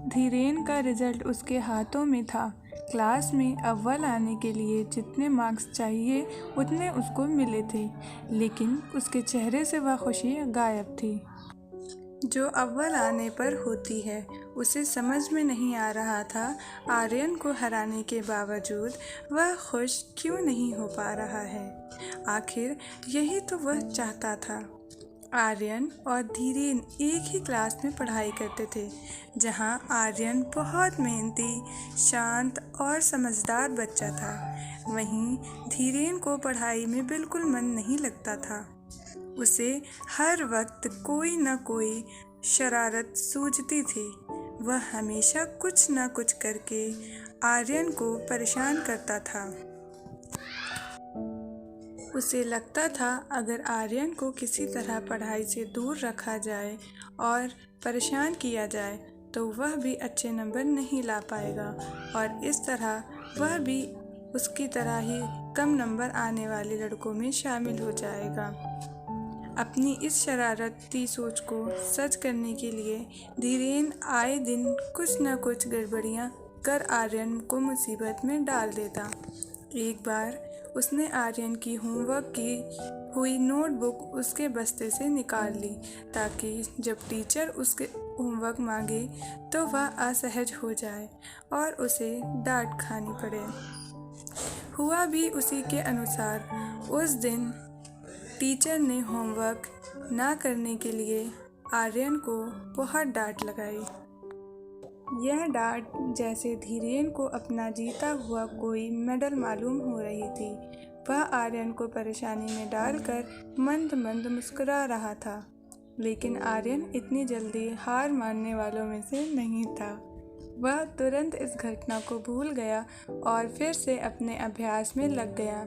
धीरेन का रिजल्ट उसके हाथों में था। क्लास में अव्वल आने के लिए जितने मार्क्स चाहिए उतने उसको मिले थे, लेकिन उसके चेहरे से वह खुशी गायब थी जो अव्वल आने पर होती है। उसे समझ में नहीं आ रहा था आर्यन को हराने के बावजूद वह खुश क्यों नहीं हो पा रहा है। आखिर यही तो वह चाहता था। आर्यन और धीरेन एक ही क्लास में पढ़ाई करते थे, जहां आर्यन बहुत मेहनती, शांत और समझदार बच्चा था। वहीं धीरेन को पढ़ाई में बिल्कुल मन नहीं लगता था। उसे हर वक्त कोई न कोई शरारत सूझती थी। वह हमेशा कुछ न कुछ करके आर्यन को परेशान करता था। उसे लगता था अगर आर्यन को किसी तरह पढ़ाई से दूर रखा जाए और परेशान किया जाए तो वह भी अच्छे नंबर नहीं ला पाएगा और इस तरह वह भी उसकी तरह ही कम नंबर आने वाले लड़कों में शामिल हो जाएगा। अपनी इस शरारती सोच को सच करने के लिए धीरेन आए दिन कुछ न कुछ गड़बड़ियाँ कर आर्यन को मुसीबत में डाल देता। एक बार उसने आर्यन की होमवर्क की हुई नोटबुक उसके बस्ते से निकाल ली ताकि जब टीचर उसके होमवर्क मांगे तो वह असहज हो जाए और उसे डांट खानी पड़े। हुआ भी उसी के अनुसार। उस दिन टीचर ने होमवर्क ना करने के लिए आर्यन को बहुत डांट लगाई। यह डांट जैसे धीरेन को अपना जीता हुआ कोई मेडल मालूम हो रही थी। वह आर्यन को परेशानी में डालकर मंद मंद मुस्कुरा रहा था, लेकिन आर्यन इतनी जल्दी हार मानने वालों में से नहीं था। वह तुरंत इस घटना को भूल गया और फिर से अपने अभ्यास में लग गया।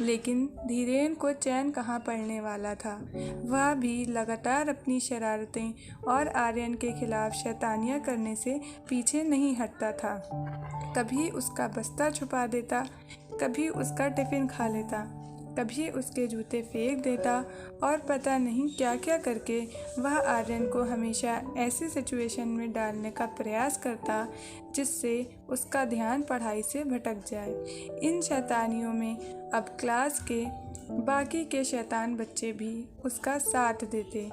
लेकिन धीरेन को चैन कहाँ पड़ने वाला था। वह भी लगातार अपनी शरारतें और आर्यन के खिलाफ शैतानियाँ करने से पीछे नहीं हटता था। कभी उसका बस्ता छुपा देता, कभी उसका टिफ़िन खा लेता, कभी उसके जूते फेंक देता और पता नहीं क्या क्या करके वह आर्यन को हमेशा ऐसी सिचुएशन में डालने का प्रयास करता जिससे उसका ध्यान पढ़ाई से भटक जाए। इन शैतानियों में अब क्लास के बाकी के शैतान बच्चे भी उसका साथ देते।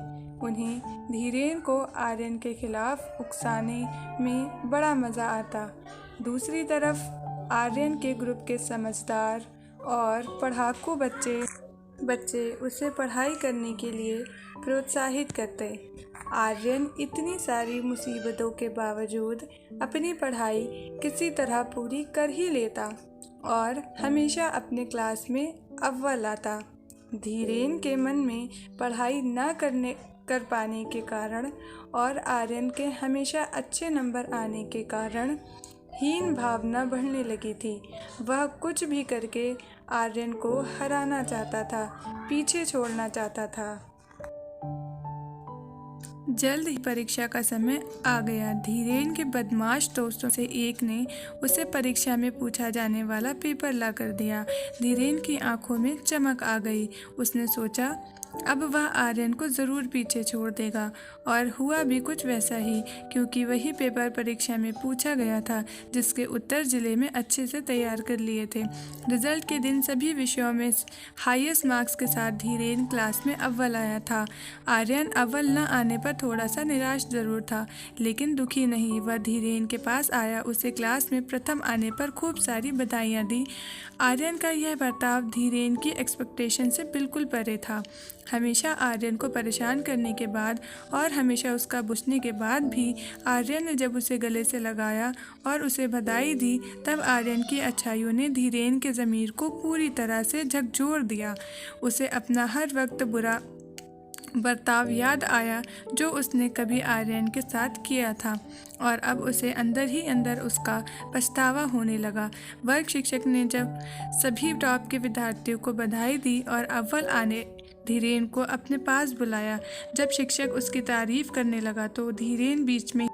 उन्हें धीरेन को आर्यन के खिलाफ उकसाने में बड़ा मज़ा आता। दूसरी तरफ आर्यन के ग्रुप के समझदार और पढ़ाकू बच्चे उसे पढ़ाई करने के लिए प्रोत्साहित करते। आर्यन इतनी सारी मुसीबतों के बावजूद अपनी पढ़ाई किसी तरह पूरी कर ही लेता और हमेशा अपने क्लास में अव्वल आता। धीरेन के मन में पढ़ाई ना कर पाने के कारण और आर्यन के हमेशा अच्छे नंबर आने के कारण हीन भावना बढ़ने लगी थी। वह कुछ भी करके आर्यन को हराना चाहता था, पीछे छोड़ना चाहता था। जल्द ही परीक्षा का समय आ गया। धीरेन के बदमाश दोस्तों से एक ने उसे परीक्षा में पूछा जाने वाला पेपर ला कर दिया। धीरेन की आंखों में चमक आ गई। उसने सोचा अब वह आर्यन को ज़रूर पीछे छोड़ देगा और हुआ भी कुछ वैसा ही, क्योंकि वही पेपर परीक्षा में पूछा गया था जिसके उत्तर ज़िले में अच्छे से तैयार कर लिए थे। रिजल्ट के दिन सभी विषयों में हाईएस्ट मार्क्स के साथ धीरेन क्लास में अव्वल आया था। आर्यन अव्वल न आने पर थोड़ा सा निराश ज़रूर था, लेकिन दुखी नहीं। वह धीरेन के पास आया, उसे क्लास में प्रथम आने पर खूब सारी बधाइयाँ दी। आर्यन का यह बर्ताव धीरेन की एक्सपेक्टेशन से बिल्कुल परे था। हमेशा आर्यन को परेशान करने के बाद और हमेशा उसका बुझने के बाद भी आर्यन ने जब उसे गले से लगाया और उसे बधाई दी, तब आर्यन की अच्छाइयों ने धीरेन के ज़मीर को पूरी तरह से झकझोर दिया। उसे अपना हर वक्त बुरा बर्ताव याद आया जो उसने कभी आर्यन के साथ किया था और अब उसे अंदर ही अंदर उसका पछतावा होने लगा। वर्ग शिक्षक ने जब सभी टॉप के विद्यार्थियों को बधाई दी और अव्वल आने धीरेन को अपने पास बुलाया। जब शिक्षक उसकी तारीफ करने लगा तो धीरेन बीच में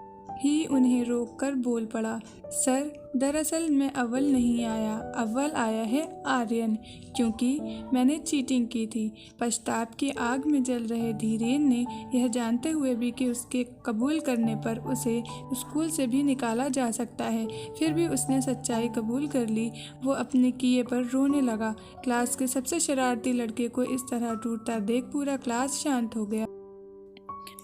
ही उन्हें रोककर बोल पड़ा, सर, दरअसल मैं अव्वल नहीं आया, अव्वल आया है आर्यन, क्योंकि मैंने चीटिंग की थी। पश्चाताप की आग में जल रहे धीरेन ने यह जानते हुए भी कि उसके कबूल करने पर उसे स्कूल से भी निकाला जा सकता है, फिर भी उसने सच्चाई कबूल कर ली। वो अपने किए पर रोने लगा। क्लास के सबसे शरारती लड़के को इस तरह टूटता देख पूरा क्लास शांत हो गया।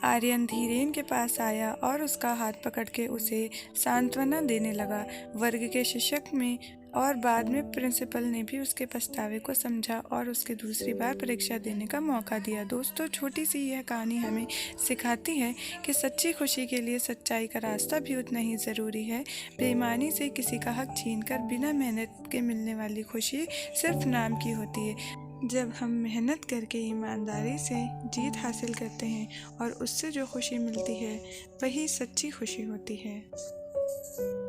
आर्यन धीरेन के पास आया और उसका हाथ पकड़ के उसे सांत्वना देने लगा। वर्ग के शिक्षक में और बाद में प्रिंसिपल ने भी उसके पछतावे को समझा और उसके दूसरी बार परीक्षा देने का मौका दिया। दोस्तों, छोटी सी यह कहानी हमें सिखाती है कि सच्ची खुशी के लिए सच्चाई का रास्ता भी उतना ही ज़रूरी है। बेईमानी से किसी का हक छीनकर बिना मेहनत के मिलने वाली खुशी सिर्फ नाम की होती है। जब हम मेहनत करके ईमानदारी से जीत हासिल करते हैं और उससे जो खुशी मिलती है वही सच्ची खुशी होती है।